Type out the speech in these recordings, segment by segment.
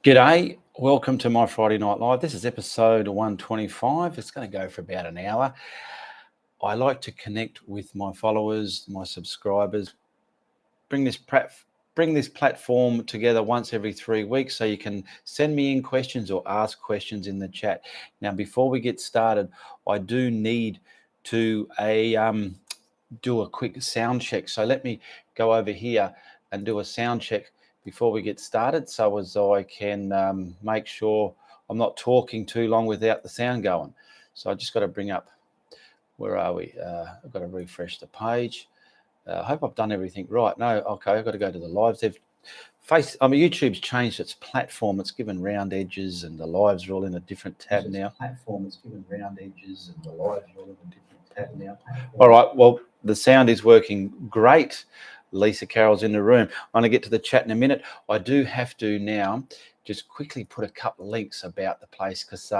G'day, welcome to my Friday Night Live. This is episode 125. It's going to go for about an hour. I like to connect with my followers, my subscribers, bring this platform together once every 3 weeks so you can send me in questions or ask questions in the chat. Now, before we get started, I do need to do a quick sound check. So let me go over here and do a sound check before we get started, so as I can make sure I'm not talking too long without the sound going. So I just got to bring up, where are we? I've got to refresh the page. I hope I've done everything right. No, okay, I've got to go to the lives. YouTube's changed its platform. It's given round edges, and the lives are all in a different tab now. It's given round edges, and the lives are all in a different tab now. All right, well, the sound is working great. Lisa Carroll's in the room. I'm going to get to the chat in a minute. I do have to now just quickly put a couple of links about the place, because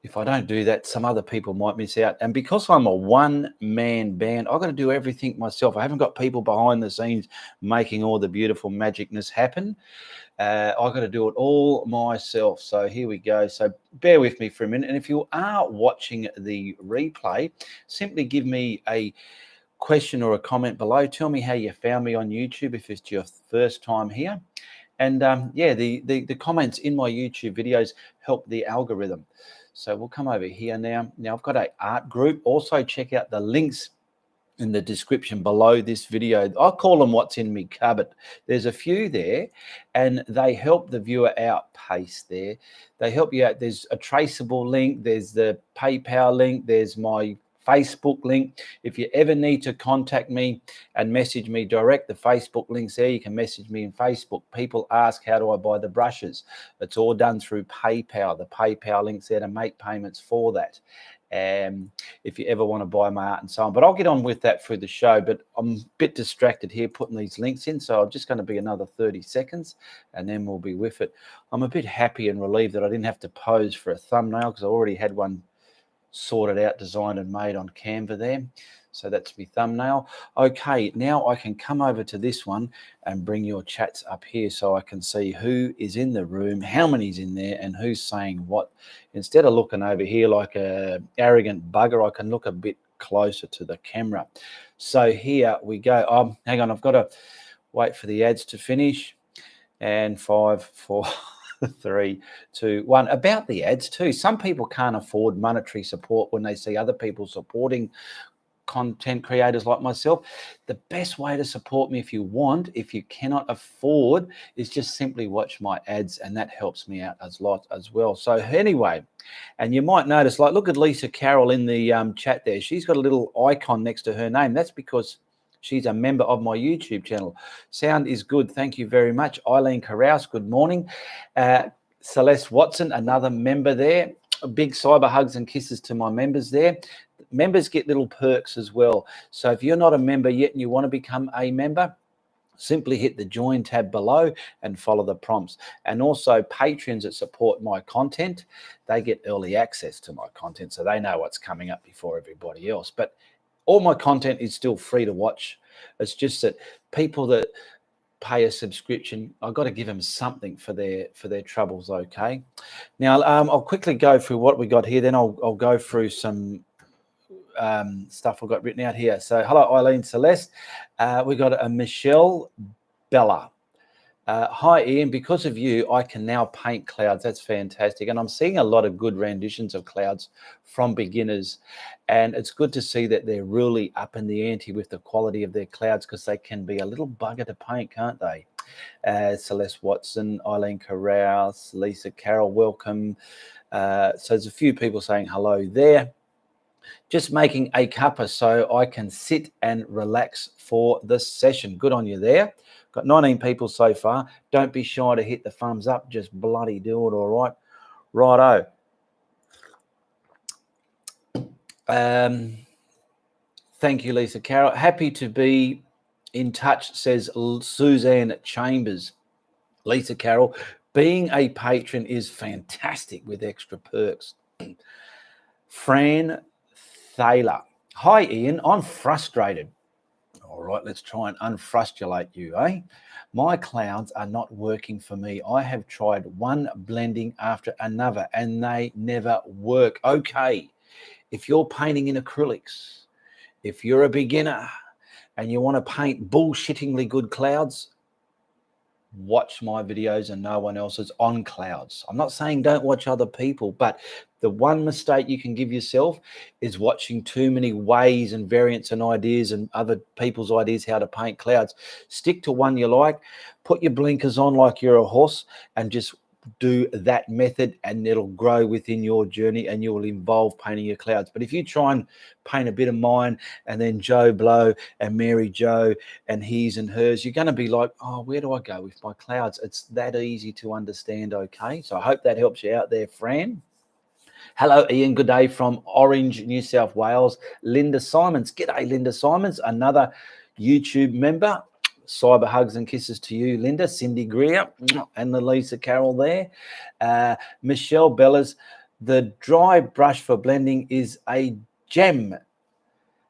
if I don't do that, some other people might miss out. And because I'm a one-man band, I've got to do everything myself. I haven't got people behind the scenes making all the beautiful magicness happen. I've got to do it all myself. So here we go. So bear with me for a minute. And if you are watching the replay, simply give me a question or a comment below. Tell me how you found me on YouTube if it's your first time here. And yeah, the comments in my YouTube videos help the algorithm. So we'll come over here now. Now I've got an art group. Also check out the links in the description below this video. I call them what's in me cupboard. There's a few there, and they help the viewer outpace there. They help you out. There's a traceable link. There's the PayPal link. There's my Facebook link. If you ever need to contact me and message me direct, the Facebook link's there. You can message me in Facebook. People ask, how do I buy the brushes? It's all done through PayPal. The PayPal link's there to make payments for that. If you ever want to buy my art and so on. But I'll get on with that through the show. But I'm a bit distracted here putting these links in. So I'm just going to be another 30 seconds and then we'll be with it. I'm a bit happy and relieved that I didn't have to pose for a thumbnail, because I already had one sorted out, designed and made on Canva there. So that's my thumbnail. Okay, now I can come over to this one and bring your chats up here so I can see who is in the room, how many's in there, and who's saying what. Instead of looking over here like a arrogant bugger, I can look a bit closer to the camera. So here we go. Hang on, I've got to wait for the ads to finish. And 5, 4, 3, 2, 1. About the ads too. Some people can't afford monetary support when they see other people supporting content creators like myself. The best way to support me, if you cannot afford, is just simply watch my ads, and that helps me out a lot as well. So anyway, and you might notice, like, look at Lisa Carroll in the chat there. She's got a little icon next to her name. That's because she's a member of my YouTube channel. Sound is good. Thank you very much. Eileen Carouse, good morning. Celeste Watson, another member there. Big cyber hugs and kisses to my members there. Members get little perks as well. So if you're not a member yet and you want to become a member, simply hit the join tab below and follow the prompts. And also patrons that support my content, they get early access to my content, so they know what's coming up before everybody else. But all my content is still free to watch. It's just that people that pay a subscription, I've got to give them something for their troubles. Okay. Now I'll quickly go through what we got here. Then I'll go through some stuff I've got written out here. So hello, Eileen Celeste. We got a Michelle Bella. Hi, Ian. Because of you, I can now paint clouds. That's fantastic. And I'm seeing a lot of good renditions of clouds from beginners. And it's good to see that they're really up in the ante with the quality of their clouds, because they can be a little bugger to paint, can't they? Celeste Watson, Eileen Carouse, Lisa Carroll, welcome. So there's a few people saying hello there. Just making a cuppa so I can sit and relax for this session. Good on you there. Got 19 people so far. Don't be shy to hit the thumbs up. Just bloody do it, all right? Righto. Thank you, Lisa Carroll. Happy to be in touch, says Suzanne Chambers. Lisa Carroll, being a patron is fantastic with extra perks. Fran Thaler. Hi, Ian. I'm frustrated. All right, let's try and unfrustrate you, eh? My clouds are not working for me. I have tried one blending after another and they never work. Okay, if you're painting in acrylics, if you're a beginner and you want to paint bullshittingly good clouds, watch my videos and no one else's on clouds. I'm not saying don't watch other people, but the one mistake you can give yourself is watching too many ways and variants and ideas and other people's ideas how to paint clouds. Stick to one you like, put your blinkers on like you're a horse and just do that method, and it'll grow within your journey and you will involve painting your clouds. But if you try and paint a bit of mine and then Joe Blow and Mary Joe and his and hers, you're going to be like, oh, where do I go with my clouds? It's that easy to understand. Okay, so I hope that helps you out there, Fran. Hello, Ian. Good day from Orange, New South Wales. Linda Simons. G'day, Linda Simons, another YouTube member. Cyber hugs and kisses to you, Linda. Cindy Greer and the Lisa Carroll there. Michelle Bellas. The dry brush for blending is a gem.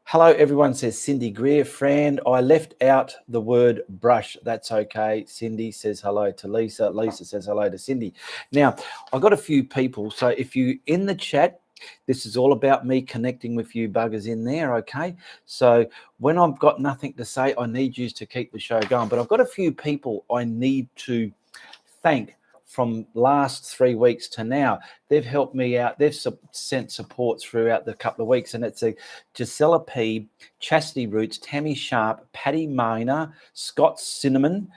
Hello, everyone, says Cindy Greer. Fran, I left out the word brush. That's okay. Cindy says hello to Lisa. Lisa says hello to Cindy. Now, I've got a few people. So if you in the chat, this is all about me connecting with you buggers in there, okay? So when I've got nothing to say, I need you to keep the show going. But I've got a few people I need to thank from last 3 weeks to now. They've helped me out. They've sent support throughout the couple of weeks. And it's a Gisela P, Chastity Roots, Tammy Sharp, Patty Maynard, Scott Cinnamon,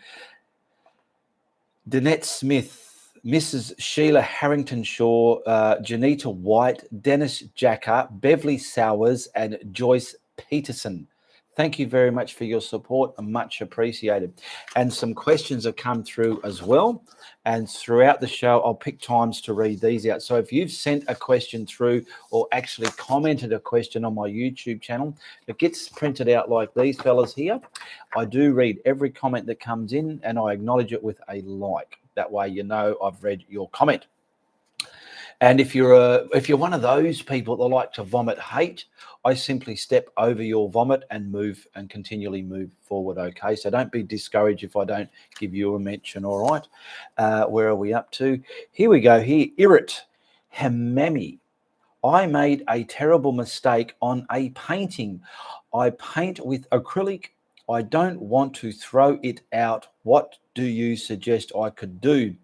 Danette Smith, Mrs. Sheila Harrington Shaw, Janita White, Dennis Jacker, Beverly Sowers, and Joyce Peterson. Thank you very much for your support. Much appreciated. And some questions have come through as well. And throughout the show, I'll pick times to read these out. So if you've sent a question through or actually commented a question on my YouTube channel, it gets printed out like these fellas here. I do read every comment that comes in and I acknowledge it with a like. That way you know I've read your comment. And if you're one of those people that like to vomit hate, I simply step over your vomit and move and continually move forward, okay? So don't be discouraged if I don't give you a mention, all right? Where are we up to? Here we go. Here, Irit Hamami. I made a terrible mistake on a painting. I paint with acrylic. I don't want to throw it out. What do you suggest I could do?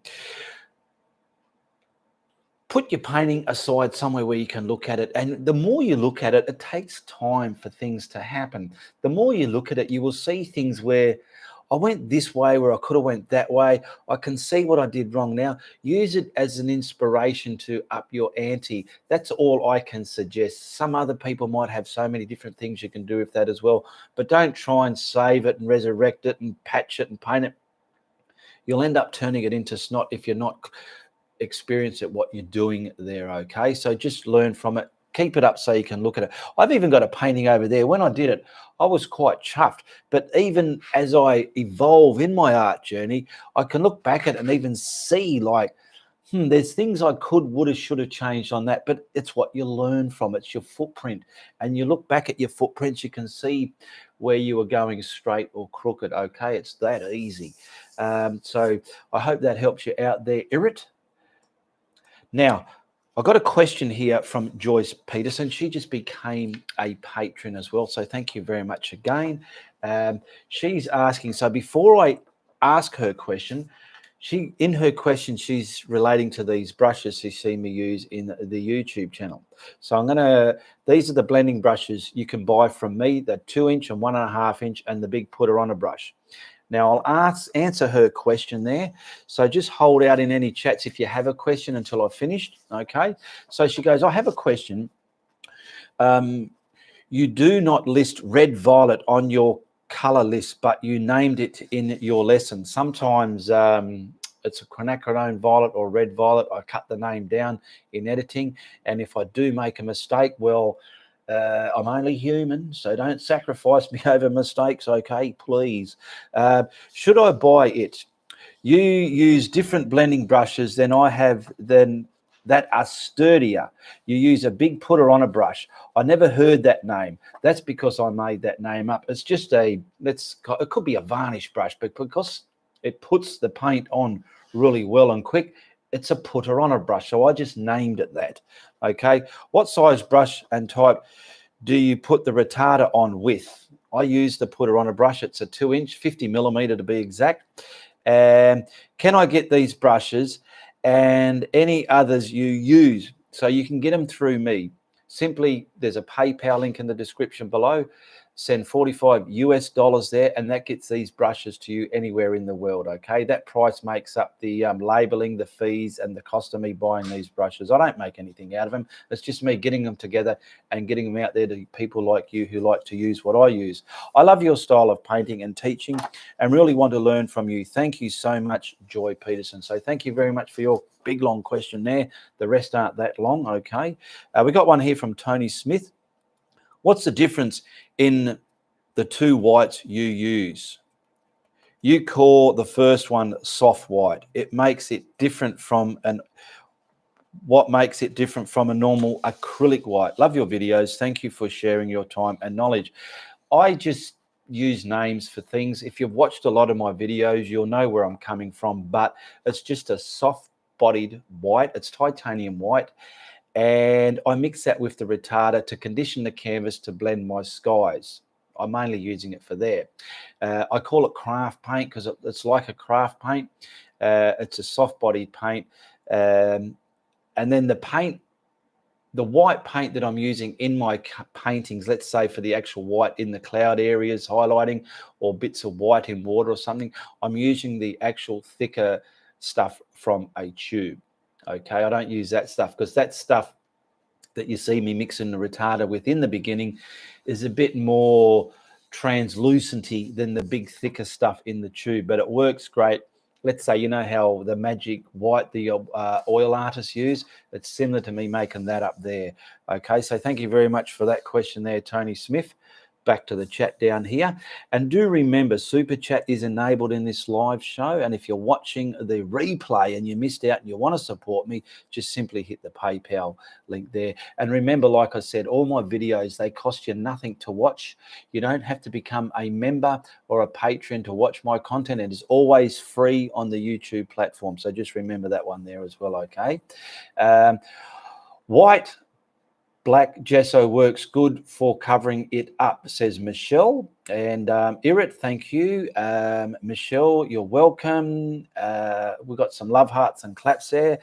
Put your painting aside somewhere where you can look at it. And the more you look at it, it takes time for things to happen. The more you look at it, you will see things where I went this way, where I could have went that way. I can see what I did wrong now. Use it as an inspiration to up your ante. That's all I can suggest. Some other people might have so many different things you can do with that as well. But don't try and save it and resurrect it and patch it and paint it. You'll end up turning it into snot if you're not experience at what you're doing there, okay? So just learn from it, keep it up so you can look at it. I've even got a painting over there. When I did it, I was quite chuffed, but even as I evolve in my art journey, I can look back at it and even see like, there's things I could, would have, should have changed on that, but it's what you learn from. It's your footprint, and you look back at your footprints, you can see where you were going straight or crooked, okay? It's that easy. So I hope that helps you out there, Irit. Now, I've got a question here from Joyce Peterson. She just became a patron as well. So thank you very much again. She's asking, so before I ask her question, in her question, she's relating to these brushes she's seen me use in the YouTube channel. So these are the blending brushes you can buy from me, the 2-inch and 1.5 inch and the big putter on a brush. Now, I'll answer her question there. So just hold out in any chats if you have a question until I've finished, okay? So she goes, I have a question. You do not list red violet on your color list, but you named it in your lesson. Sometimes it's a quinacridone violet or red violet. I cut the name down in editing. And if I do make a mistake, well, I'm only human, so don't sacrifice me over mistakes, okay, please. Should I buy it? You use different blending brushes than I have, then that are sturdier. You use a big putter on a brush. I never heard that name. That's because I made that name up. It's just it could be a varnish brush, but because it puts the paint on really well and quick, it's a putter on a brush. So I just named it that. Okay. What size brush and type do you put the retarder on with? I use the putter on a brush. It's a 2-inch, 50 millimeter to be exact. And can I get these brushes and any others you use? So you can get them through me. Simply, there's a PayPal link in the description below. Send $45 there, and that gets these brushes to you anywhere in the world. Okay, that price makes up the labeling, the fees, and the cost of me buying these brushes. I don't make anything out of them. It's just me getting them together and getting them out there to people like you who like to use what I use. I love your style of painting and teaching and really want to learn from you. Thank you so much, Joy Peterson. So thank you very much for your big long question there. The rest aren't that long. Okay, we got one here from Tony Smith. What's the difference in the two whites you use? You call the first one soft white. It makes it different from what makes it different from a normal acrylic white? Love your videos. Thank you for sharing your time and knowledge. I just use names for things. If you've watched a lot of my videos, you'll know where I'm coming from, but it's just a soft bodied white. It's titanium white. And I mix that with the retarder to condition the canvas to blend my skies. I'm mainly using it for there. I call it craft paint because it's like a craft paint. It's a soft-bodied paint. And then the white paint that I'm using in my paintings, let's say for the actual white in the cloud areas highlighting or bits of white in water or something, I'm using the actual thicker stuff from a tube. Okay, I don't use that stuff because that stuff that you see me mixing the retarder with in the beginning is a bit more translucenty than the big thicker stuff in the tube, but it works great. Let's say, you know how the magic white the oil artists use? It's similar to me making that up there. Okay, so thank you very much for that question there, Tony Smith. Back to the chat down here. And do remember, Super Chat is enabled in this live show. And if you're watching the replay and you missed out and you want to support me, just simply hit the PayPal link there. And remember, like I said, all my videos, they cost you nothing to watch. You don't have to become a member or a patron to watch my content. It is always free on the YouTube platform. So just remember that one there as well, okay? White black gesso works good for covering it up, says Michelle. And Irit, thank you. Michelle, you're welcome. We've got some love hearts and claps there.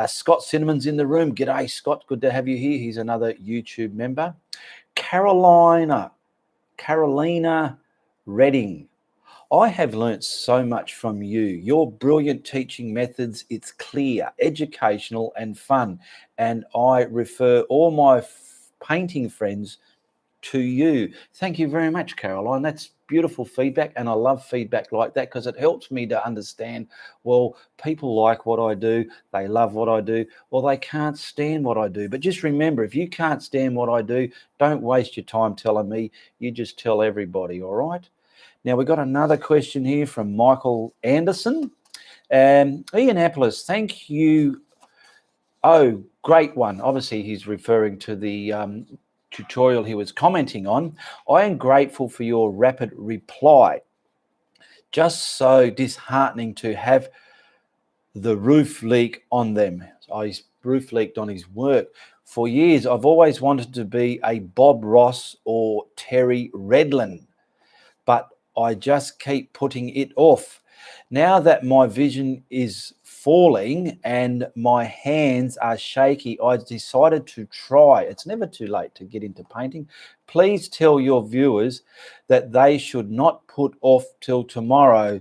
Scott Cinnamon's in the room. G'day, Scott. Good to have you here. He's another YouTube member. Carolina Redding. I have learnt so much from you. Your brilliant teaching methods, it's clear, educational and fun. And I refer all my painting friends to you. Thank you very much, Caroline. That's beautiful feedback. And I love feedback like that because it helps me to understand, well, people like what I do. They love what I do. Well, they can't stand what I do. But just remember, if you can't stand what I do, don't waste your time telling me. You just tell everybody, all right? Now, we've got another question here from Michael Anderson. Ianapolis, thank you. Oh, great one. Obviously, he's referring to the tutorial he was commenting on. I am grateful for your rapid reply. Just so disheartening to have the roof leak on them. His roof leaked on his work. For years, I've always wanted to be a Bob Ross or Terry Redlin, but I just keep putting it off. Now that my vision is falling and my hands are shaky, I decided to try. It's never too late to get into painting. Please tell your viewers that they should not put off till tomorrow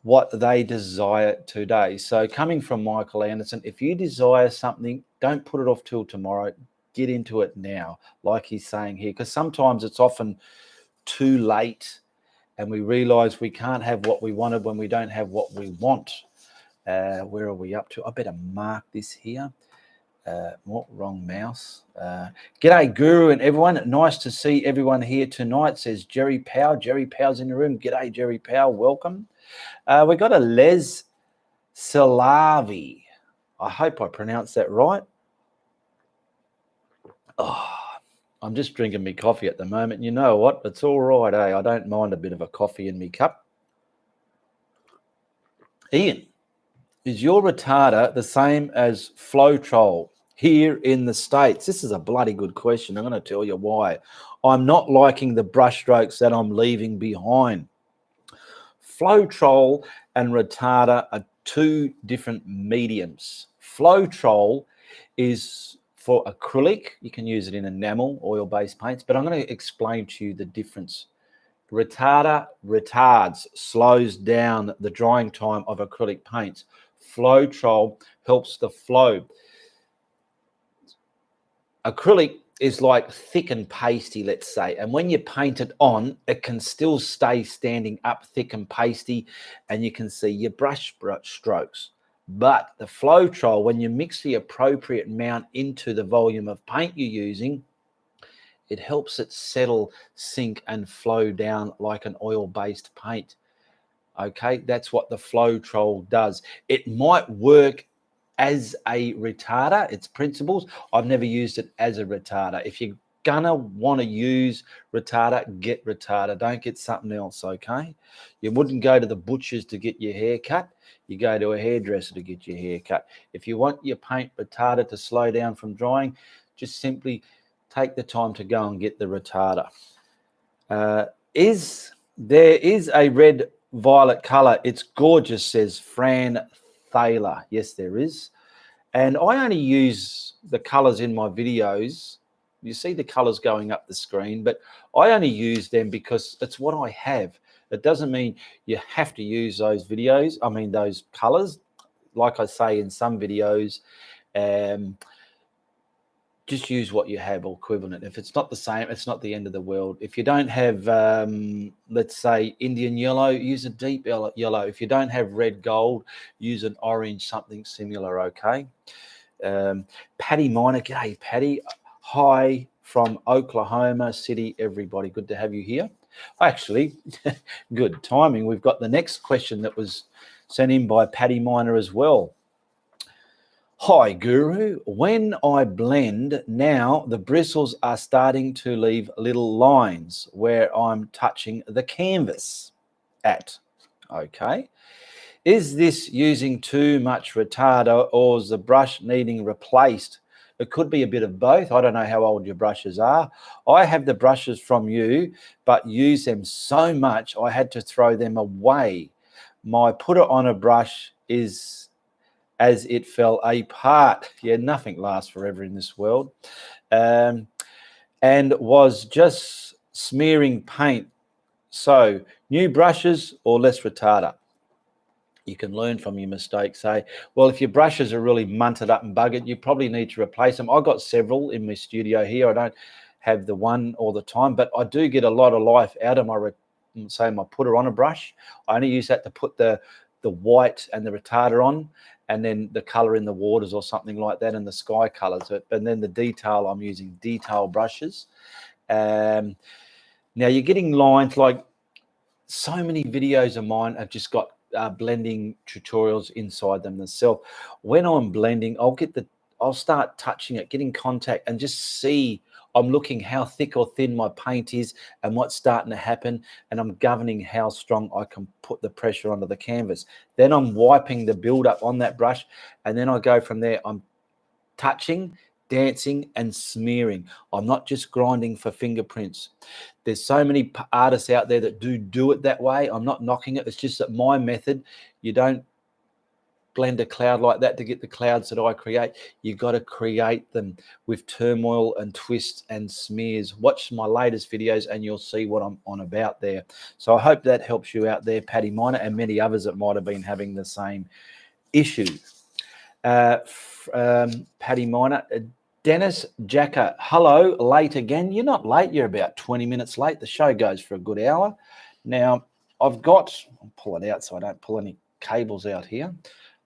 what they desire today. So coming from Michael Anderson, if you desire something, don't put it off till tomorrow. Get into it now, like he's saying here, because sometimes it's often too late and we realize we can't have what we wanted when we don't have what we want. Where are we up to? I better mark this here. Wrong mouse. G'day, Guru and everyone. Nice to see everyone here tonight, says Jerry Powell. Jerry Powell's in the room. G'day, Jerry Powell. Welcome. We got a Les Salavi. I hope I pronounced that right. Oh, I'm just drinking me coffee at the moment. You know what? It's all right, eh? I don't mind a bit of a coffee in me cup. Ian, is your retarder the same as Flowtrol here in the States? This is a bloody good question. I'm going to tell you why. I'm not liking the brush strokes that I'm leaving behind. Flowtrol and retarder are two different mediums. Flowtrol is for acrylic. You can use it in enamel, oil-based paints, but I'm going to explain to you the difference. Retarder retards, slows down the drying time of acrylic paints. Flowtrol helps the flow. Acrylic is like thick and pasty, let's say, and when you paint it on, it can still stay standing up thick and pasty, and you can see your brush strokes. But the Flowtrol, when you mix the appropriate amount into the volume of paint you're using, it helps it settle, sink, and flow down like an oil-based paint. Okay, that's what the Flowtrol does. It might work as a retarder, its principles. I've never used it as a retarder. If you're gonna want to use retarder, get retarder. Don't get something else, okay? You wouldn't go to the butcher's to get your hair cut. You go to a hairdresser to get your hair cut. If you want your paint retarder to slow down from drying, just simply take the time to go and get the retarder. There is a red violet color. It's gorgeous, says Fran Thaler. Yes, there is. And I only use the colors in my videos. You see the colors going up the screen, but I only use them because it's what I have. It doesn't mean you have to use those those colors. Like I say in some videos, just use what you have or equivalent. If it's not the same, it's not the end of the world. If you don't have, let's say, Indian yellow, use a deep yellow. If you don't have red gold, use an orange, something similar, okay? Patty Miner, g'day, Patty. Hi from Oklahoma City, everybody. Good to have you here. Actually, good timing. We've got the next question that was sent in by Patty Miner as well. Hi, Guru. When I blend now, the bristles are starting to leave little lines where I'm touching the canvas at. Okay. Is this using too much retarder or is the brush needing replaced? It could be a bit of both. I don't know how old your brushes are. I have the brushes from you, but use them so much I had to throw them away. My put it on a brush is as it fell apart. Yeah, nothing lasts forever in this world. And was just smearing paint. So new brushes or less retarder. You can learn from your mistakes. Say, well, if your brushes are really munted up and buggered, you probably need to replace them. I've got several in my studio here. I don't have the one all the time, but I do get a lot of life out of my putter on a brush. I only use that to put the white and the retarder on, and then the color in the waters or something like that, and the sky colors. And then the detail, I'm using detail brushes. Now you're getting lines, like so many videos of mine have just got blending tutorials inside them themselves. When I'm blending, I'll start touching it, getting contact, and just see. I'm looking how thick or thin my paint is and what's starting to happen, and I'm governing how strong I can put the pressure onto the canvas. Then I'm wiping the buildup on that brush, and then I go from there. I'm touching, dancing, and smearing. I'm not just grinding for fingerprints. There's so many artists out there that do it that way. I'm not knocking it. It's just that my method, you don't blend a cloud like that to get the clouds that I create. You've got to create them with turmoil and twists and smears. Watch my latest videos and you'll see what I'm on about there. So I hope that helps you out there, Patty Miner, and many others that might have been having the same issue. Patty Miner. Dennis Jacker, hello, late again. You're not late, you're about 20 minutes late. The show goes for a good hour. Now, I'll pull it out so I don't pull any cables out here.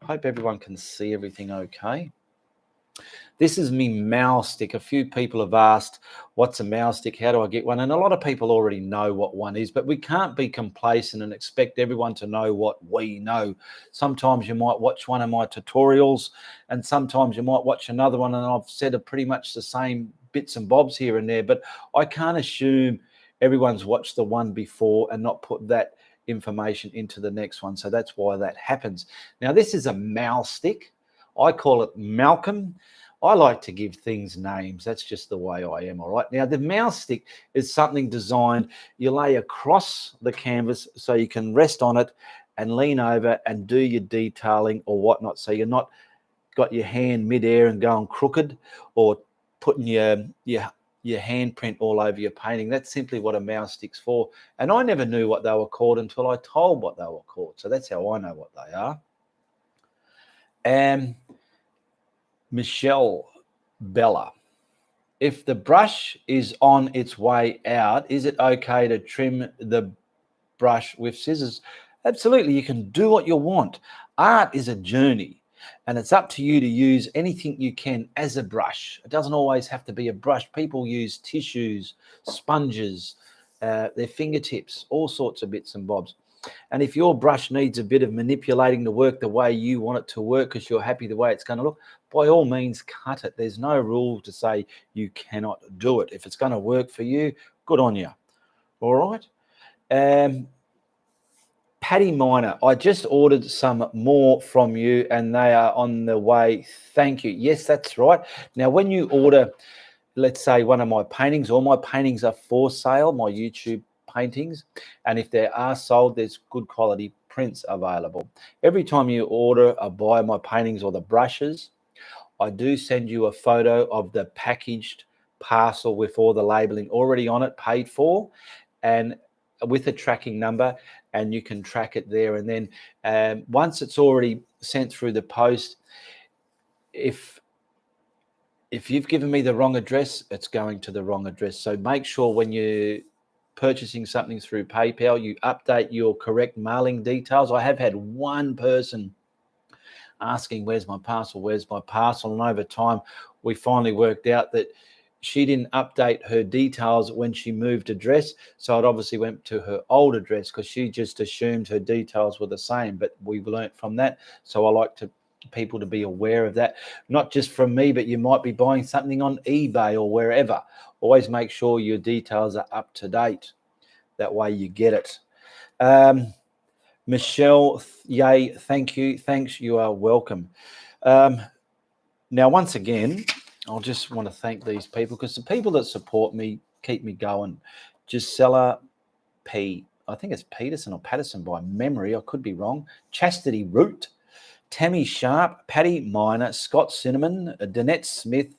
I hope everyone can see everything okay. This is me mouse stick. A few people have asked, what's a mouse stick? How do I get one? And a lot of people already know what one is, but we can't be complacent and expect everyone to know what we know. Sometimes you might watch one of my tutorials, and sometimes you might watch another one, and I've said pretty much the same bits and bobs here and there, but I can't assume everyone's watched the one before and not put that information into the next one. So that's why that happens. Now, this is a mouse stick. I call it Malcolm. I like to give things names. That's just the way I am, all right? Now, the mouse stick is something designed, you lay across the canvas so you can rest on it and lean over and do your detailing or whatnot. So you're not got your hand midair and going crooked or putting your handprint all over your painting. That's simply what a mouse stick's for. And I never knew what they were called until I told what they were called. So that's how I know what they are. And Michelle Bella, if the brush is on its way out, is it okay to trim the brush with scissors? Absolutely, you can do what you want. Art is a journey, and it's up to you to use anything you can as a brush. It doesn't always have to be a brush. People use tissues, sponges, their fingertips, all sorts of bits and bobs. And if your brush needs a bit of manipulating to work the way you want it to work because you're happy the way it's going to look, by all means, cut it. There's no rule to say you cannot do it. If it's going to work for you, good on you. All right. Patty Miner, I just ordered some more from you and they are on the way. Thank you. Yes, that's right. Now, when you order, let's say one of my paintings, all my paintings are for sale, my YouTube paintings, and if they are sold, there's good quality prints available. Every time you order or buy my paintings or the brushes, I do send you a photo of the packaged parcel with all the labeling already on it, paid for, and with a tracking number, and you can track it there. And then once it's already sent through the post, if you've given me the wrong address, it's going to the wrong address. So make sure when you're purchasing something through PayPal, you update your correct mailing details. I have had one person asking, where's my parcel? Where's my parcel? And over time, we finally worked out that she didn't update her details when she moved address. So it obviously went to her old address because she just assumed her details were the same. But we've learnt from that. So I like people to be aware of that, not just from me, but you might be buying something on eBay or wherever. Always make sure your details are up to date. That way you get it. Michelle, yay, thank you. Thanks, you are welcome. Now, once again, I'll just want to thank these people because the people that support me keep me going. Gisela P. I think it's Peterson or Patterson by memory. I could be wrong. Chastity Root. Tammy Sharp, Patty Miner, Scott Cinnamon, Danette Smith,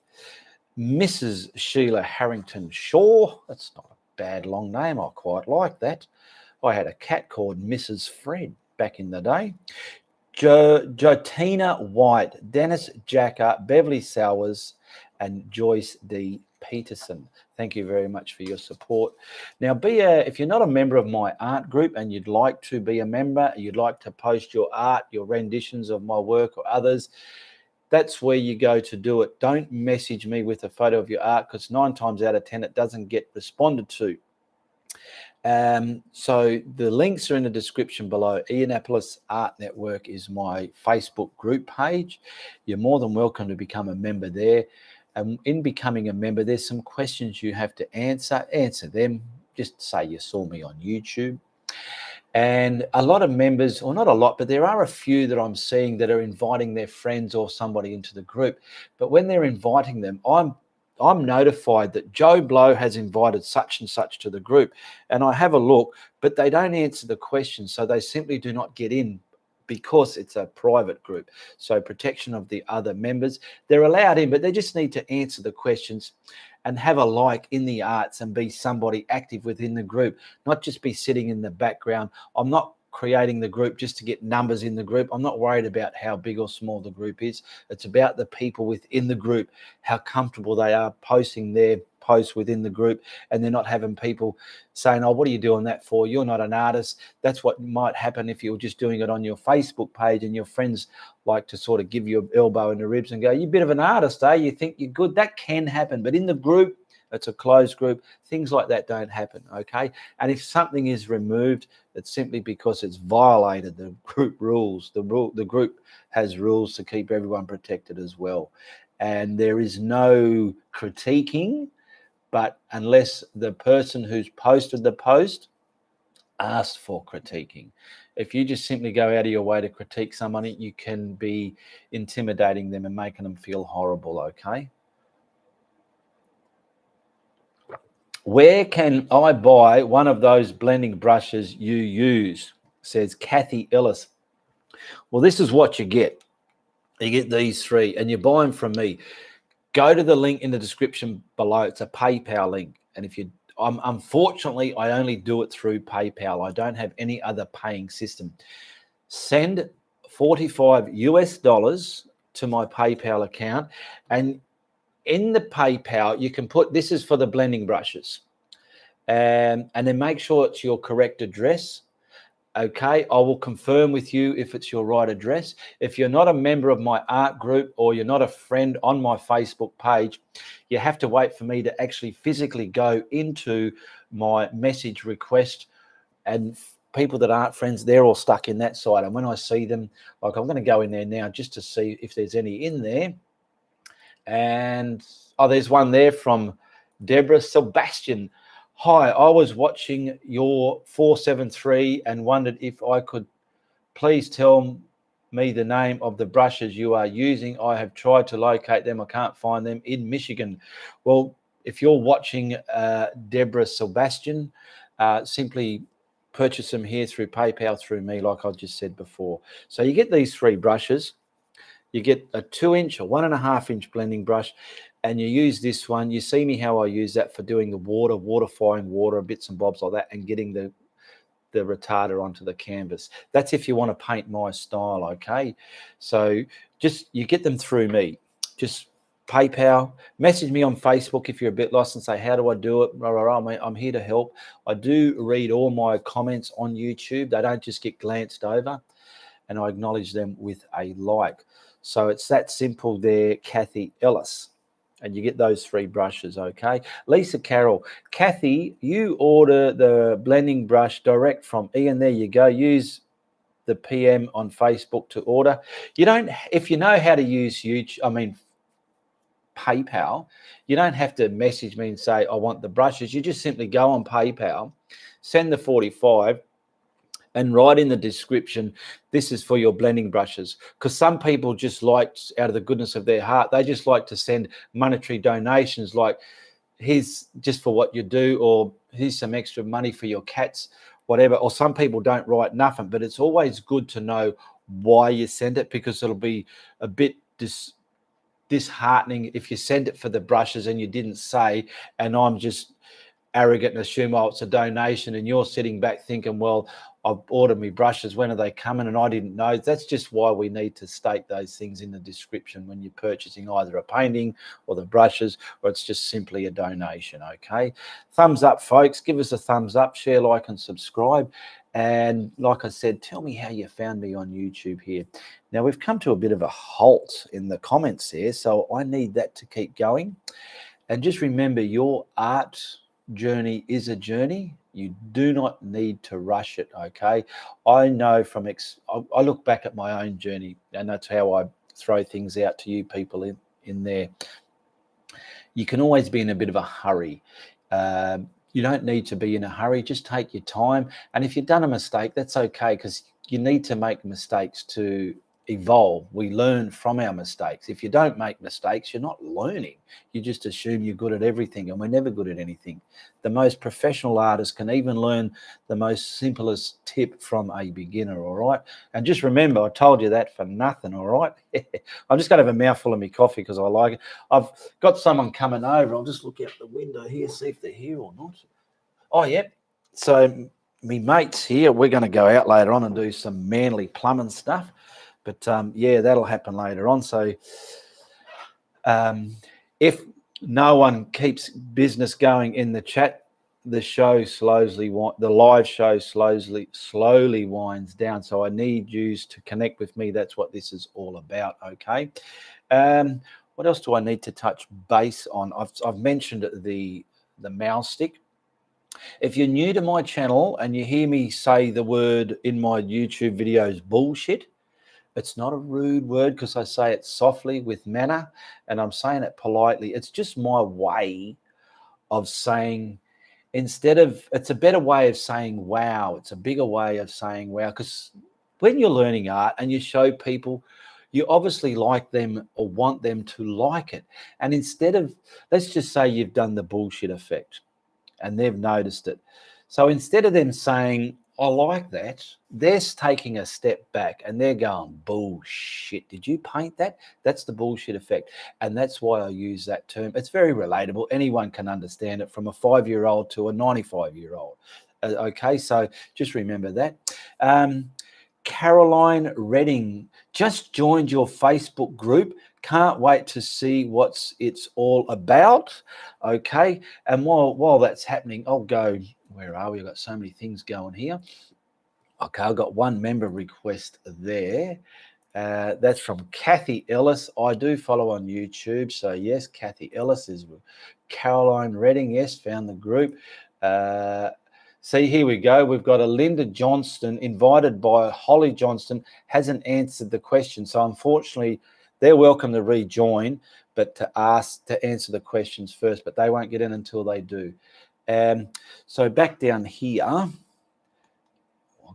Mrs. Sheila Harrington Shaw. That's not a bad long name. I quite like that. I had a cat called Mrs. Fred back in the day. Jotina White, Dennis Jacker, Beverly Sowers, and Joyce D. Peterson. Thank you very much for your support. Now, if you're not a member of my art group and you'd like to be a member, you'd like to post your art, your renditions of my work or others, that's where you go to do it. Don't message me with a photo of your art because 9 times out of 10, it doesn't get responded to. So the links are in the description below. Ianapolis Art Network is my Facebook group page. You're more than welcome to become a member there. And in becoming a member, there's some questions you have to answer. Answer them. Just say you saw me on YouTube. And a lot of members, or not a lot, but there are a few that I'm seeing that are inviting their friends or somebody into the group. But when they're inviting them, I'm notified that Joe Blow has invited such and such to the group. And I have a look, but they don't answer the questions. So they simply do not get in because it's a private group. So protection of the other members. They're allowed in, but they just need to answer the questions and have a like in the arts and be somebody active within the group, not just be sitting in the background. I'm not creating the group just to get numbers in the group. I'm not worried about how big or small the group is. It's about the people within the group, how comfortable they are posting their post within the group, and they're not having people saying, oh, what are you doing that for? You're not an artist. That's what might happen if you're just doing it on your Facebook page and your friends like to sort of give you an elbow in the ribs and go, you're a bit of an artist, eh? You think you're good. That can happen. But in the group, it's a closed group, things like that don't happen, okay? And if something is removed, it's simply because it's violated the group rules. The group has rules to keep everyone protected as well. And there is no critiquing, but unless the person who's posted the post asked for critiquing. If you just simply go out of your way to critique somebody, you can be intimidating them and making them feel horrible, okay? Where can I buy one of those blending brushes you use? Says Kathy Ellis. Well, this is what you get. You get these three, and you buy them from me. Go to the link in the description below. It's a PayPal link. And if you, unfortunately, I only do it through PayPal. I don't have any other paying system. Send $45 US to my PayPal account, and in the PayPal, you can put, this is for the blending brushes, and then make sure it's your correct address. Okay, I will confirm with you if it's your right address. If you're not a member of my art group or you're not a friend on my Facebook page, you have to wait for me to actually physically go into my message request, and people that aren't friends, they're all stuck in that side. And when I see them, like I'm going to go in there now just to see if there's any in there. And oh, there's one there from Deborah Sebastian. Hi, I was watching your 473 and wondered if I could please tell me the name of the brushes you are using. I have tried to locate them. I can't find them in Michigan. Well, if you're watching Deborah Sebastian, simply purchase them here through PayPal through me, like I just said before. So you get these three brushes. You get a 2-inch or 1.5-inch blending brush, and you use this one. You see me how I use that for doing the waterifying water, bits and bobs like that, and getting the retarder onto the canvas. That's if you want to paint my style, okay? So just, you get them through me. Just PayPal, message me on Facebook if you're a bit lost and say, how do I do it? I'm here to help. I do read all my comments on YouTube. They don't just get glanced over, and I acknowledge them with a like. So it's that simple there, Kathy Ellis. And you get those three brushes, okay? Lisa Carroll. Kathy, you order the blending brush direct from Ian. There you go. Use the PM on Facebook to order. You don't, if you know how to use PayPal, you don't have to message me and say, I want the brushes. You just simply go on PayPal, send the 45, and write in the description, this is for your blending brushes. Because some people just like, out of the goodness of their heart, they just like to send monetary donations, like, here's just for what you do, or here's some extra money for your cats, whatever. Or some people don't write nothing, but it's always good to know why you send it, because it'll be a bit disheartening if you send it for the brushes and you didn't say, and I'm just arrogant and assume, oh, it's a donation, and you're sitting back thinking, well, I've ordered me brushes, when are they coming? And I didn't know. That's just why we need to state those things in the description when you're purchasing either a painting or the brushes, or it's just simply a donation, okay? Thumbs up, folks. Give us a thumbs up, share, like, and subscribe. And like I said, tell me how you found me on YouTube here. Now, we've come to a bit of a halt in the comments there, so I need that to keep going. And just remember, your art journey is a journey. You do not need to rush it, okay? I know from I look back at my own journey, and that's how I throw things out to you people in there. You can always be in a bit of a hurry. You don't need to be in a hurry. Just take your time. And if you've done a mistake, that's okay, because you need to make mistakes to evolve. We learn from our mistakes. If you don't make mistakes, you're not learning. You just assume you're good at everything, and we're never good at anything. The most professional artists can even learn the most simplest tip from a beginner, all right? And just remember, I told you that for nothing, all right? I'm just going to have a mouthful of my coffee because I like it. I've got someone coming over. I'll just look out the window here, see if they're here or not. Oh, yeah. So me mates here, we're going to go out later on and do some manly plumbing stuff. But yeah, that'll happen later on. So if No one keeps business going in the chat. The live show slowly winds down. So I need you to connect with me. That's what this is all about. Okay. What else do I need to touch base on? I've mentioned the mouse stick. If you're new to my channel and you hear me say the word in my YouTube videos, bullshit, it's not a rude word because I say it softly with manner and I'm saying it politely. It's just my way of saying, it's a better way of saying wow. It's a bigger way of saying wow, because when you're learning art and you show people, you obviously like them or want them to like it. And instead of, let's just say you've done the bullshit effect and they've noticed it. So instead of them saying, I like that, they're taking a step back and they're going, bullshit, did you paint that? That's the bullshit effect. And that's why I use that term. It's very relatable. Anyone can understand it, from a 5-year-old to a 95-year-old. Okay, so just remember that. Caroline Redding just joined your Facebook group. Can't wait to see what it's all about. Okay, and while that's happening, I'll go, where are we? I've got so many things going here. Okay, I've got one member request there. That's from Kathy Ellis. I do follow on YouTube. So yes, Kathy Ellis is Caroline Redding. Yes, found the group. See, here we go. We've got a Linda Johnston invited by Holly Johnston, hasn't answered the question. So unfortunately, they're welcome to rejoin, but to answer the questions first, but they won't get in until they do. So back down here, I've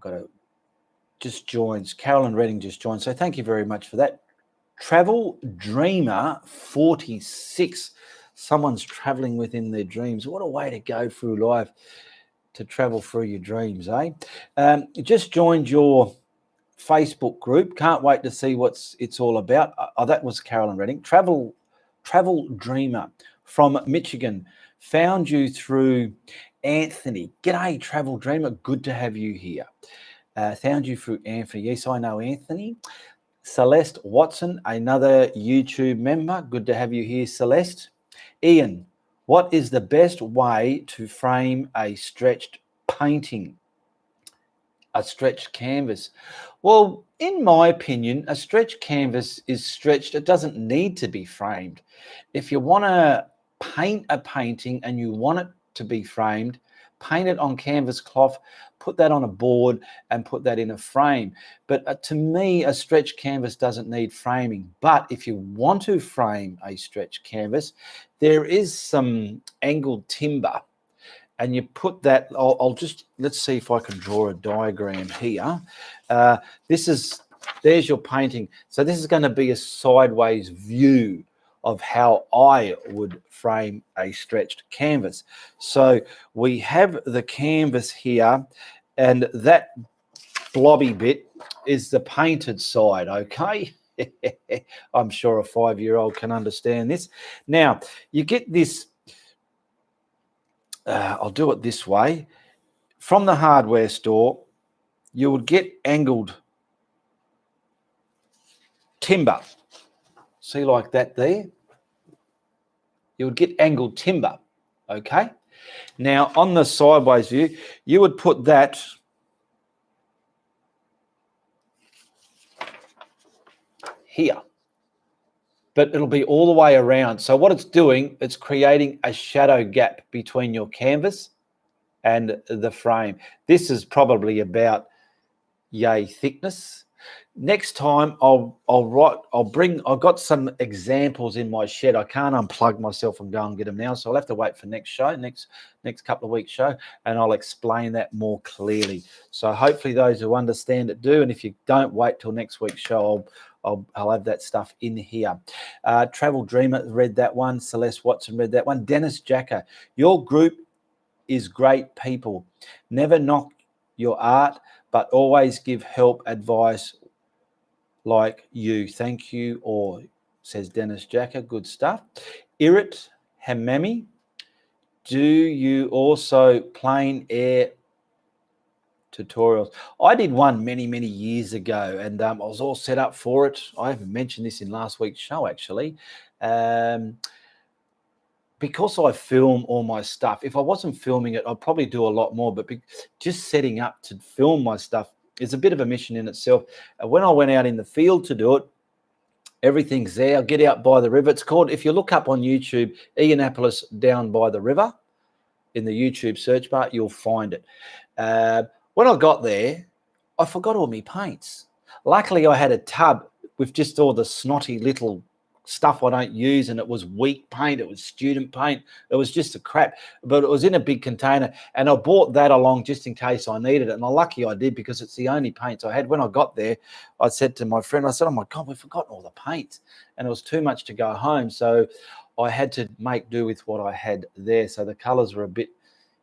got to just joins. Carolyn Redding just joined. So thank you very much for that. Travel Dreamer 46. Someone's traveling within their dreams. What a way to go through life, to travel through your dreams, eh? Just joined your Facebook group. Can't wait to see what it's all about. Oh, that was Carolyn Redding. Travel Dreamer from Michigan. Found you through Anthony. G'day, Travel Dreamer. Good to have you here. Found you through Anthony. Yes, I know Anthony. Celeste Watson, another YouTube member. Good to have you here, Celeste. Ian, what is the best way to frame a stretched painting? A stretched canvas? Well, in my opinion, a stretched canvas is stretched. It doesn't need to be framed. If you want to paint a painting and you want it to be framed, paint it on canvas cloth, put that on a board and put that in a frame. But to me, a stretched canvas doesn't need framing. But if you want to frame a stretched canvas, there is some angled timber, and you put that, let's see if I can draw a diagram here. There's your painting. So this is going to be a sideways view of how I would frame a stretched canvas. So we have the canvas here, and that blobby bit is the painted side, okay? I'm sure a 5-year-old can understand this. Now, you get this, I'll do it this way. From the hardware store, you would get angled timber. See, like that there? You would get angled timber, okay? Now, on the sideways view, you would put that here, but it'll be all the way around. So what it's doing, it's creating a shadow gap between your canvas and the frame. This is probably about yay thickness. Next time I've got some examples in my shed. I can't unplug myself and go and get them now, so I'll have to wait for next couple of weeks show, and I'll explain that more clearly. So hopefully those who understand it do, and if you don't, wait till next week's show. I'll have that stuff in here. Travel Dreamer read that one. Celeste Watson read that one. Dennis Jacker, your group is great people. Never knock your art, but always give help, advice like you. Thank you, or says Dennis Jacker. Good stuff. Irit Hamami, do you also plein air tutorials? I did one many years ago, and I was all set up for it. I haven't mentioned this in last week's show, actually. because I film all my stuff, if I wasn't filming it, I'd probably do a lot more. But just setting up to film my stuff is a bit of a mission in itself. When I went out in the field to do it, everything's there. I'll get out by the river. It's called, if you look up on YouTube, Ianapolis down by the river, in the YouTube search bar, you'll find it. When I got there, I forgot all my paints. Luckily, I had a tub with just all the snotty little stuff I don't use, and it was weak paint, it was student paint, it was just a crap, but it was in a big container, and I bought that along just in case I needed it, and I'm lucky I did, because it's the only paints I had. When I got there, I said to my friend, I said, oh my God, we've forgotten all the paints, and it was too much to go home, so I had to make do with what I had there. So the colors were a bit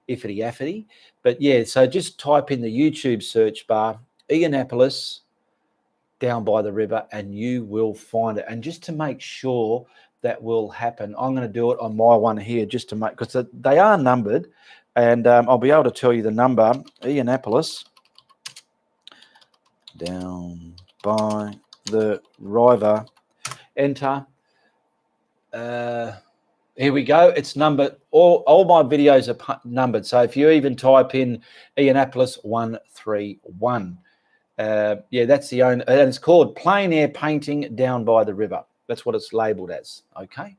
iffity-affity, but yeah, so just type in the YouTube search bar, Ianapolis down by the river, and you will find it. And just to make sure that will happen, I'm going to do it on my one here, just to make, because they are numbered, and I'll be able to tell you the number. Ianapolis down by the river, enter. Here we go. It's numbered. All my videos are numbered. So if you even type in Ianapolis 131, yeah, that's the only, and it's called Plein Air Painting Down by the River. That's what it's labelled as. Okay.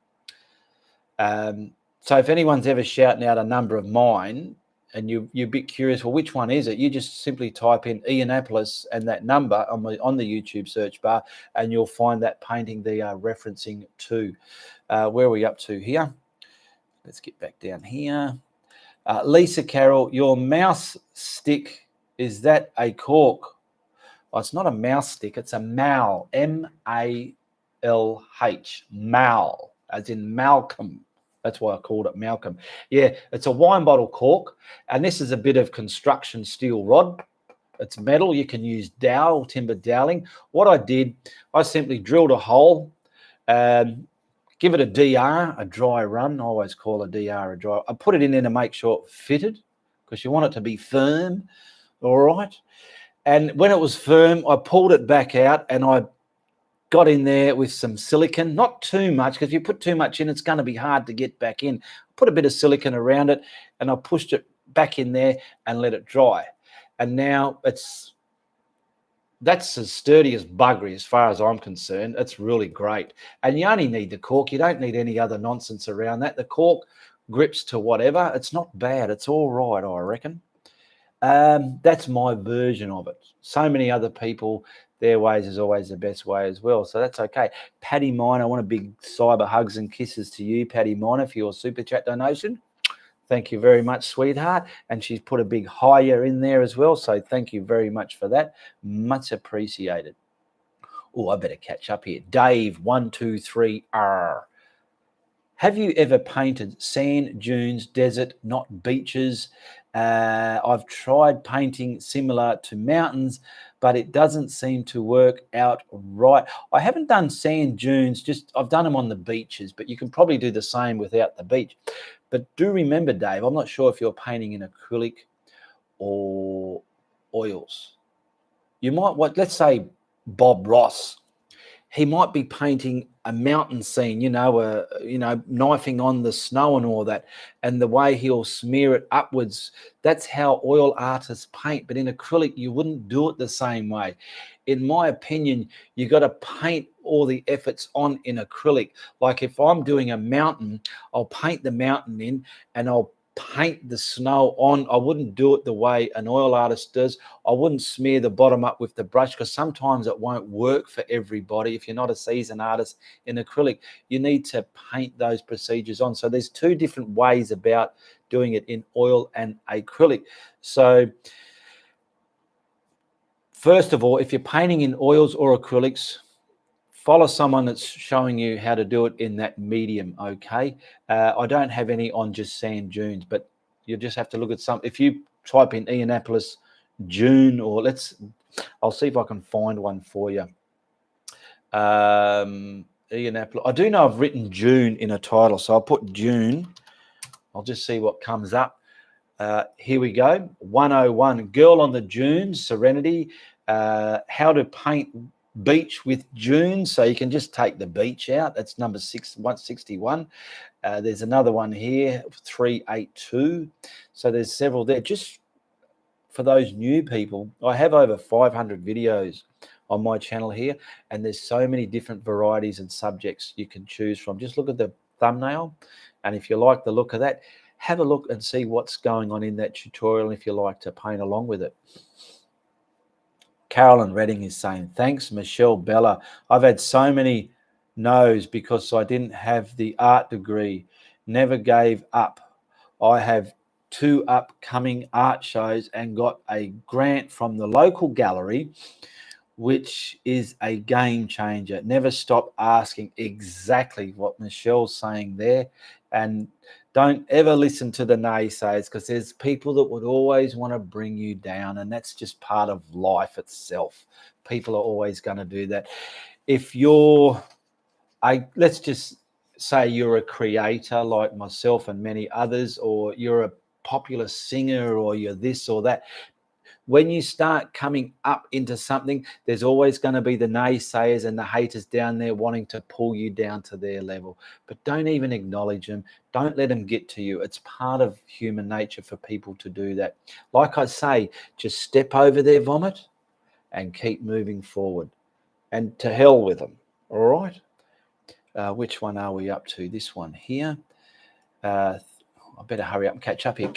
So if anyone's ever shouting out a number of mine, and you're a bit curious, well, which one is it? You just simply type in Ianapolis and that number on the YouTube search bar, and you'll find that painting they are referencing to. Where are we up to here? Let's get back down here. Lisa Carroll, your mouse stick, is that a cork? Oh, it's not a mouse stick, it's a mal, M-A-L-H, mal, as in Malcolm. That's why I called it Malcolm. Yeah, it's a wine bottle cork, and this is a bit of construction steel rod. It's metal. You can use dowel, timber doweling. What I did, I simply drilled a hole, give it a DR, a dry run. I always call a DR a dry. I put it in there to make sure it fitted, because you want it to be firm, all right? And when it was firm, I pulled it back out, and I got in there with some silicone, not too much, because if you put too much in, it's going to be hard to get back in. Put a bit of silicone around it, and I pushed it back in there and let it dry. And now that's as sturdy as buggery as far as I'm concerned. It's really great. And you only need the cork. You don't need any other nonsense around that. The cork grips to whatever. It's not bad. It's all right, I reckon. That's my version of it. So many other people, their ways is always the best way as well. So that's okay. Paddy Miner, I want a big cyber hugs and kisses to you, Paddy Miner, for your super chat donation. Thank you very much, sweetheart. And she's put a big higher in there as well. So thank you very much for that. Much appreciated. Oh, I better catch up here. Dave, 123R. Have you ever painted sand, dunes, desert, not beaches? I've tried painting similar to mountains, but it doesn't seem to work out right. I haven't done sand dunes, I've done them on the beaches, but you can probably do the same without the beach. But do remember, Dave, I'm not sure if you're painting in acrylic or oils. You might, let's say Bob Ross, he might be painting a mountain scene, knifing on the snow and all that, and the way he'll smear it upwards, that's how oil artists paint. But in acrylic, you wouldn't do it the same way. In my opinion, you got to paint all the efforts on in acrylic. Like if I'm doing a mountain, I'll paint the mountain in, and I'll paint the snow on. I wouldn't do it the way an oil artist does. I wouldn't smear the bottom up with the brush, because sometimes it won't work for everybody. If you're not a seasoned artist in acrylic, you need to paint those procedures on. So there's two different ways about doing it in oil and acrylic. So first of all, if you're painting in oils or acrylics, follow someone that's showing you how to do it in that medium, okay? I don't have any on just sand dunes, but you just have to look at some. If you type in Ianapolis June, or I'll see if I can find one for you. Ianapolis. I do know I've written June in a title, so I'll put June. I'll just see what comes up. Here we go. 101, Girl on the Dunes, Serenity. How to paint Beach with June, so you can just take the beach out. That's number 161. There's another one here, 382. So there's several there. Just for those new people, I have over 500 videos on my channel here, and there's so many different varieties and subjects you can choose from. Just look at the thumbnail, and if you like the look of that, have a look and see what's going on in that tutorial if you like to paint along with it. Carolyn Redding is saying, thanks, Michelle Bella. I've had so many no's because I didn't have the art degree, never gave up. I have 2 upcoming art shows and got a grant from the local gallery, which is a game changer. Never stop asking. Exactly what Michelle's saying there. And don't ever listen to the naysayers, because there's people that would always want to bring you down, and that's just part of life itself. People are always going to do that. If you're, let's just say you're a creator like myself and many others, or you're a popular singer, or you're this or that, when you start coming up into something, there's always going to be the naysayers and the haters down there wanting to pull you down to their level. But don't even acknowledge them. Don't let them get to you. It's part of human nature for people to do that. Like I say, just step over their vomit and keep moving forward. And to hell with them. All right? Which one are we up to? This one here. I better hurry up and catch up here.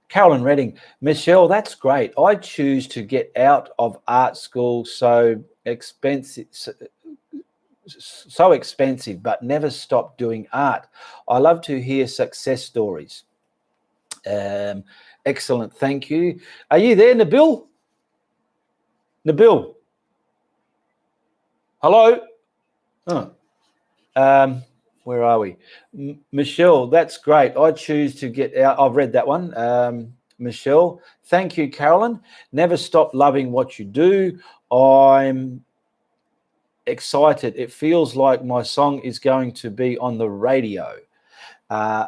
Carolyn Redding, Michelle, that's great. I choose to get out of art school so expensive, but never stop doing art. I love to hear success stories. Excellent, thank you. Are you there, Nabil? Nabil? Hello? Oh. Where are we? Michelle, that's great. I choose to get out. I've read that one. Michelle, thank you, Carolyn. Never stop loving what you do. I'm excited. It feels like my song is going to be on the radio.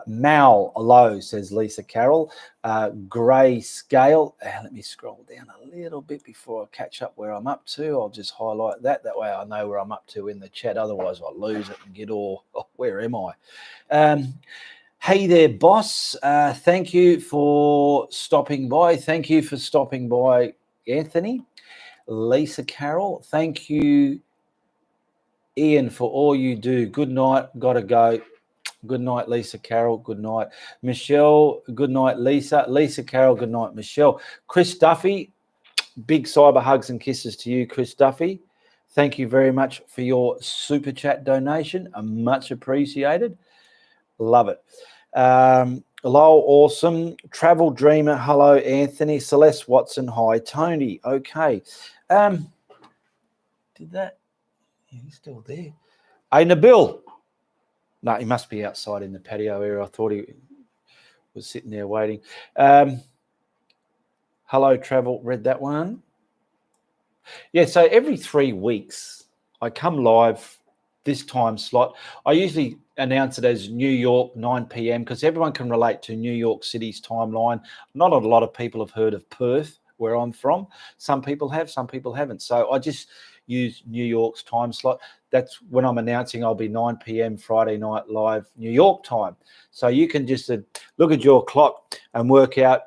Mal low, says Lisa Carroll. Grey scale. Let me scroll down a little bit before I catch up where I'm up to. I'll just highlight that. That way I know where I'm up to in the chat. Otherwise I'll lose it and get all, where am I? Hey there, boss. Thank you for stopping by. Thank you for stopping by, Anthony. Lisa Carroll. Thank you, Ian, for all you do. Good night. Gotta go. Good night, Lisa Carroll. Good night, Michelle. Good night, Lisa. Lisa Carroll. Good night, Michelle. Chris Duffy. Big cyber hugs and kisses to you, Chris Duffy. Thank you very much for your super chat donation. Much appreciated. Love it. Hello, awesome. Travel Dreamer. Hello, Anthony. Celeste Watson. Hi, Tony. Okay. Did that? Yeah, he's still there. Hey, Nabil. No, he must be outside in the patio area. I thought he was sitting there waiting. Hello, Travel. Read that one. Yeah, so every 3 weeks, I come live this time slot. I usually announce it as New York, 9 p.m. because everyone can relate to New York City's timeline. Not a lot of people have heard of Perth, where I'm from. Some people have, some people haven't. So I just use New York's time slot. That's when I'm announcing I'll be 9 p.m. Friday night live New York time. So you can just look at your clock and work out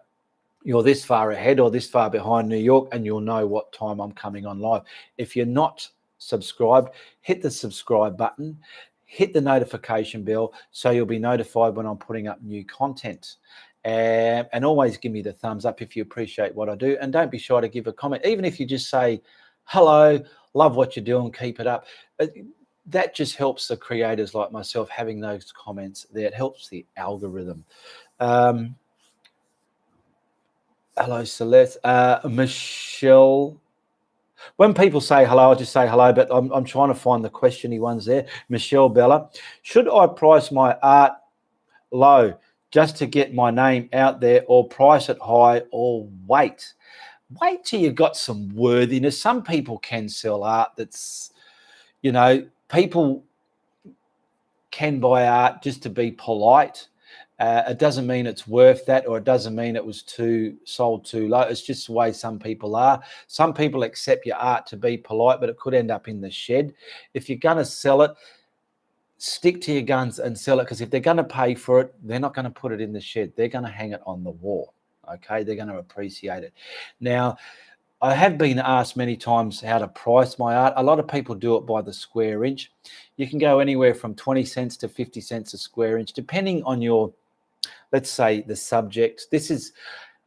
you're this far ahead or this far behind New York, and you'll know what time I'm coming on live. If you're not subscribed, hit the subscribe button, hit the notification bell so you'll be notified when I'm putting up new content. And always give me the thumbs up if you appreciate what I do. And don't be shy to give a comment, even if you just say, hello, love what you're doing, keep it up. That just helps the creators like myself having those comments there. It helps the algorithm. Hello, Celeste. Michelle. When people say hello, I just say hello, but I'm trying to find the questiony ones there. Michelle Bella. Should I price my art low just to get my name out there, or price it high, or wait? Wait till you've got some worthiness. Some people can sell art that's, you know, people can buy art just to be polite. It doesn't mean it's worth that, or it doesn't mean it was sold too low. It's just the way some people are. Some people accept your art to be polite, but it could end up in the shed. If you're going to sell it, stick to your guns and sell it, because if they're going to pay for it, they're not going to put it in the shed. They're going to hang it on the wall. Okay, they're going to appreciate it. Now, I have been asked many times how to price my art. A lot of people do it by the square inch. You can go anywhere from 20 cents to 50 cents a square inch, depending on your, let's say, the subject.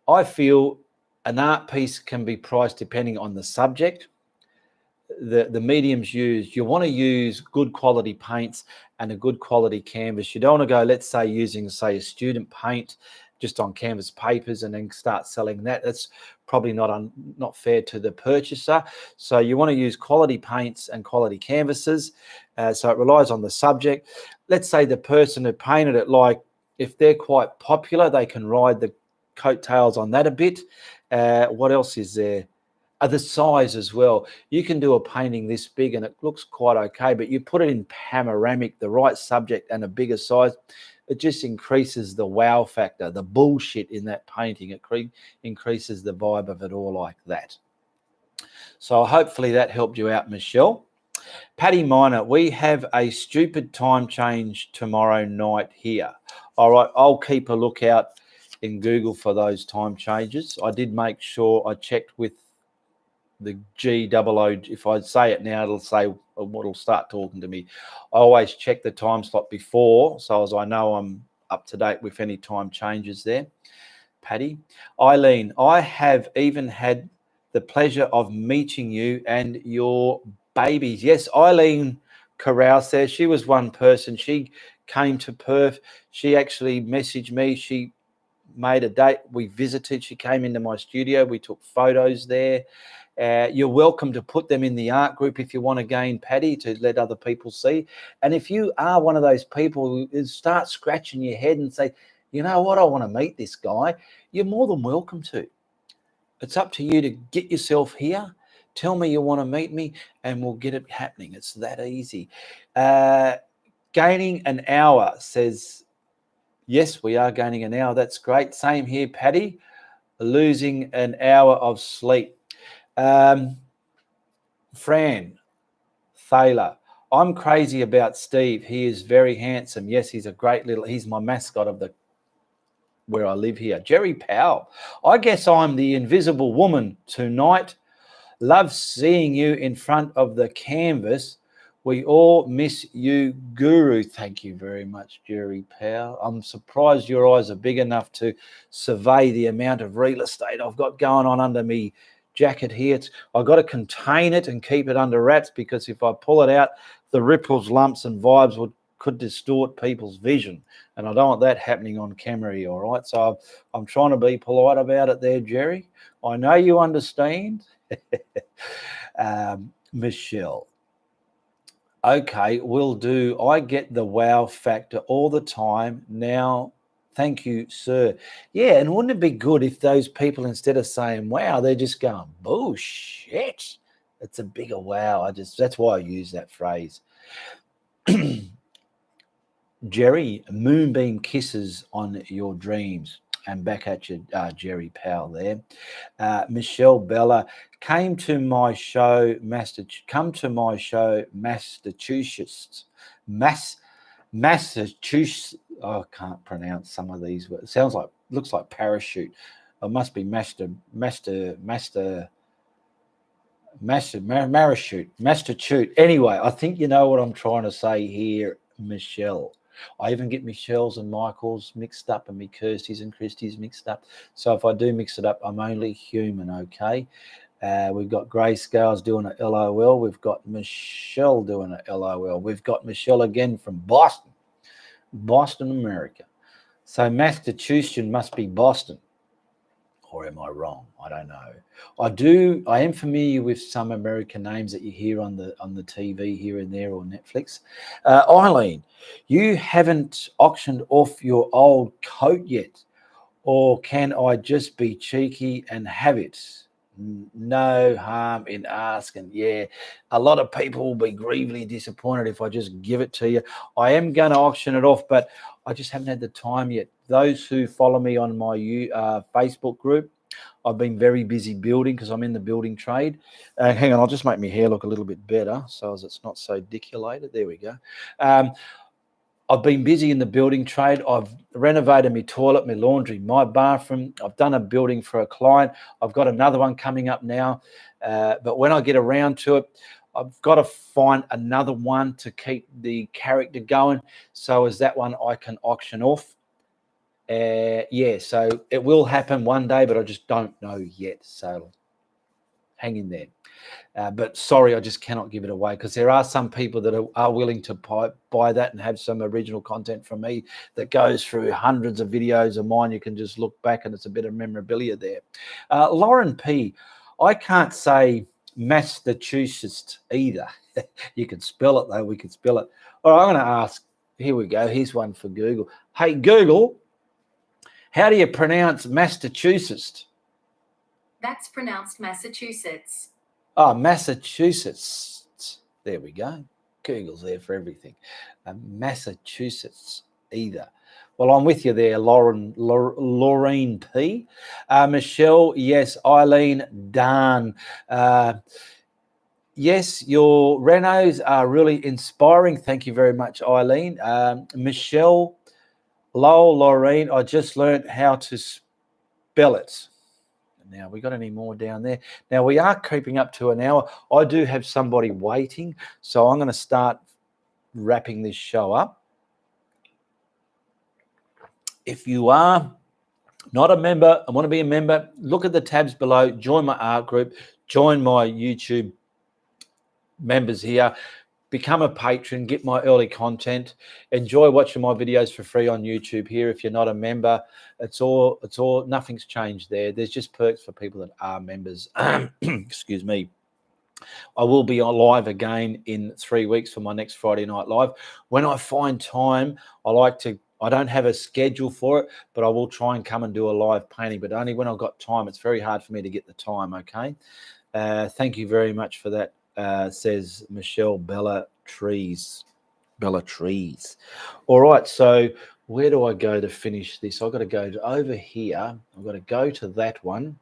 I feel an art piece can be priced depending on the subject, the mediums used. You want to use good quality paints and a good quality canvas. You don't want to go, let's say, using, say, a student paint just on canvas papers and then start selling that. That's probably not fair to the purchaser. So you want to use quality paints and quality canvases. So it relies on the subject. Let's say the person who painted it, like if they're quite popular, they can ride the coattails on that a bit. What else is there? The size as well. You can do a painting this big and it looks quite okay, but you put it in panoramic, the right subject and a bigger size, it just increases the wow factor, the bullshit in that painting. It increases the vibe of it all like that. So hopefully that helped you out, Michelle. Paddy Miner, we have a stupid time change tomorrow night here. All right, I'll keep a lookout in Google for those time changes. I did make sure I checked with the GOO. If I say it now, it'll say what'll start talking to me. I always check the time slot before, so as I know I'm up to date with any time changes there. Paddy. Eileen, I have even had the pleasure of meeting you and your babies. Yes, Eileen Corral says she was one person. She came to Perth. She actually messaged me. She made a date. We visited. She came into my studio. We took photos there. You're welcome to put them in the art group if you want again, Paddy, to let other people see. And if you are one of those people who start scratching your head and say, you know what, I want to meet this guy, you're more than welcome to. It's up to you to get yourself here. Tell me you want to meet me and we'll get it happening. It's that easy. Gaining an hour says, yes, we are gaining an hour. That's great. Same here, Paddy. Losing an hour of sleep. Fran Thaler, I'm crazy about Steve. He is very handsome. Yes, he's my mascot of where I live here. Jerry Powell, I guess I'm the invisible woman tonight. Love seeing you in front of the canvas. We all miss you, Guru. Thank you very much, Jerry Powell. I'm surprised your eyes are big enough to survey the amount of real estate I've got going on under me jacket here. I've got to contain it and keep it under wraps, because if I pull it out, the ripples, lumps and vibes could distort people's vision, and I don't want that happening on camera here, all right? So I'm trying to be polite about it there, Jerry. I know you understand. Michelle, okay, will do. I get the wow factor all the time now. Thank you, sir. Yeah, and wouldn't it be good if those people, instead of saying wow, they're just going bullshit? It's a bigger wow. That's why I use that phrase. Jerry, moonbeam kisses on your dreams. And back at you, Jerry Powell there. Michelle Bella, come to my show, Massachusetts. Massachusetts. Oh, I can't pronounce some of these words. Looks like parachute. It must be Massachusetts. Anyway, I think you know what I'm trying to say here, Michelle. I even get Michelle's and Michael's mixed up and me Kirsty's and Christy's mixed up. So if I do mix it up, I'm only human, okay? We've got Grayscales doing a LOL. We've got Michelle doing a LOL. We've got Michelle again from Boston, America. So Massachusetts must be Boston. Or am I wrong? I don't know. I am familiar with some American names that you hear on the TV here and there, or Netflix. Eileen, you haven't auctioned off your old coat yet, or can I just be cheeky and have it? No harm in asking. Yeah, a lot of people will be grievously disappointed if I just give it to you. I am going to auction it off, but I just haven't had the time yet. Those who follow me on my Facebook group, I've been very busy building because I'm in the building trade. Hang on, I'll just make my hair look a little bit better so as it's not so diculated. There we go. I've been busy in the building trade. I've renovated my toilet, my laundry, my bathroom. I've done a building for a client. I've got another one coming up now. But when I get around to it, I've got to find another one to keep the character going. So as that one I can auction off. Yeah, so it will happen one day, but I just don't know yet. So hang in there. But sorry, I just cannot give it away because there are some people that are willing to buy that and have some original content from me that goes through hundreds of videos of mine. You can just look back and it's a bit of memorabilia there. Lauren P., I can't say Massachusetts either. You can spell it though. We can spell it. All right, I'm going to ask. Here we go. Here's one for Google. Hey, Google, how do you pronounce Massachusetts? That's pronounced Massachusetts. Oh, Massachusetts. There we go. Google's there for everything. Massachusetts either. Well, I'm with you there, Laureen P. Michelle, yes. Eileen, Dan. Yes, your renos are really inspiring. Thank you very much, Eileen. Michelle, Lowell, Laureen, I just learned how to spell it. Now, we got any more down there? Now, we are creeping up to an hour. I do have somebody waiting, so I'm going to start wrapping this show up. If you are not a member and want to be a member, look at the tabs below. Join my art group. Join my YouTube members here. Become a patron. Get my early content. Enjoy watching my videos for free on YouTube here. If you're not a member, it's all nothing's changed there. There's just perks for people that are members. Excuse me. I will be on live again in 3 weeks for my next Friday night live. When I find time, I don't have a schedule for it, but I will try and come and do a live painting, but only when I've got time. It's very hard for me to get the time, okay? Thank you very much for that. Says Michelle Bella Trees. All right, so where do I go to finish this? I've got to go over here. I've got to go to that one.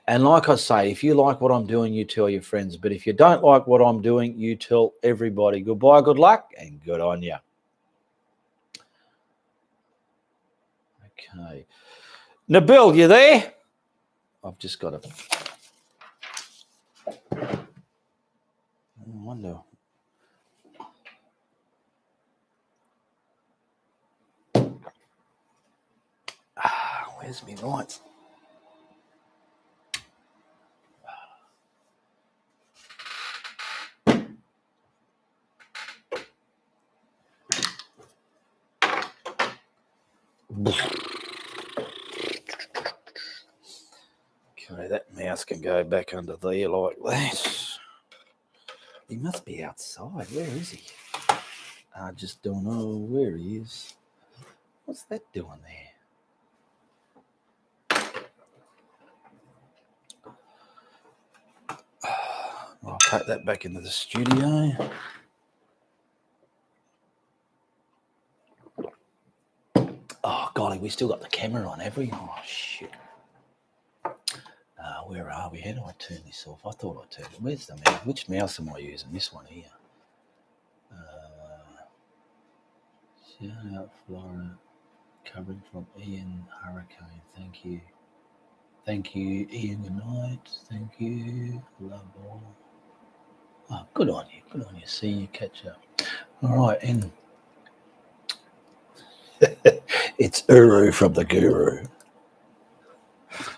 And like I say, if you like what I'm doing, you tell your friends. But if you don't like what I'm doing, you tell everybody. Goodbye, good luck, and good on you. Okay. Nabil, you there? I've just got to... I wonder. Where's my lights? Okay, that mouse can go back under there like that. He must be outside. Where is he? I just don't know where he is. What's that doing there? I'll take that back into the studio. Oh, golly, we still got the camera on, have we? Oh, shit. Where are we? How do I turn this off? I thought I turned it. Where's the mouse? Which mouse am I using? This one here. Shout out Florida. Covering from Ian Hurricane. Thank you. Thank you, Ian. Good night. Thank you. Love all. Oh, good on you. Good on you. See you. Catch up. All right. And it's Uru from the Guru.